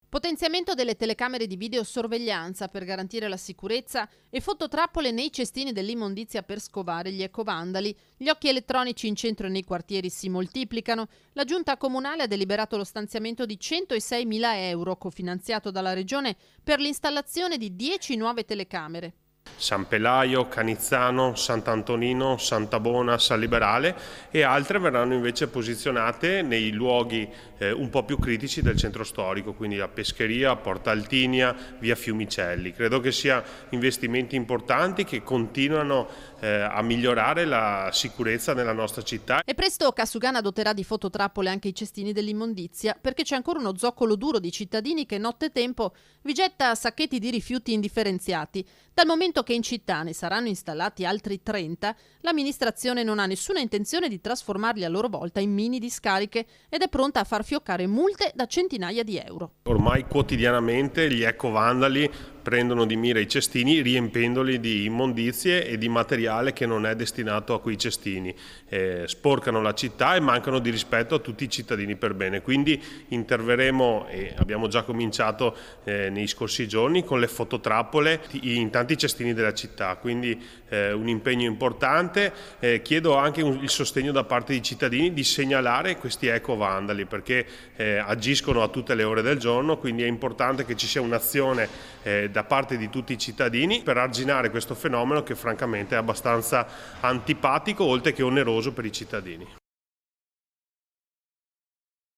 Potenziamento delle telecamere di videosorveglianza per garantire la sicurezza e fototrappole nei cestini dell'immondizia per scovare gli ecovandali. Gli occhi elettronici in centro e nei quartieri si moltiplicano. La giunta comunale ha deliberato lo stanziamento di 106.000 euro, cofinanziato dalla regione, per l'installazione di 10 nuove telecamere. San Pelaio, Canizzano, Sant'Antonino, Sant'Abona, San Liberale, e altre verranno invece posizionate nei luoghi un po' più critici del centro storico, quindi a Pescheria, Porta Altinia, via Fiumicelli. Credo che siano investimenti importanti che continuano a migliorare la sicurezza nella nostra città. E presto Casugana doterà di fototrappole anche i cestini dell'immondizia, perché c'è ancora uno zoccolo duro di cittadini che nottetempo vi getta sacchetti di rifiuti indifferenziati. Dal momento che in città ne saranno installati altri 30, l'amministrazione non ha nessuna intenzione di trasformarli a loro volta in mini discariche ed è pronta a far fioccare multe da centinaia di euro. Ormai quotidianamente gli ecovandali prendono di mira i cestini riempendoli di immondizie e di materiale che non è destinato a quei cestini. Sporcano la città e mancano di rispetto a tutti i cittadini per bene. Quindi interverremo, e abbiamo già cominciato nei scorsi giorni, con le fototrappole in tanti cestini della città. Quindi un impegno importante. Chiedo anche il sostegno da parte dei cittadini di segnalare questi ecovandali, perché agiscono a tutte le ore del giorno, quindi è importante che ci sia un'azione da parte di tutti i cittadini per arginare questo fenomeno che francamente è abbastanza antipatico oltre che oneroso per i cittadini.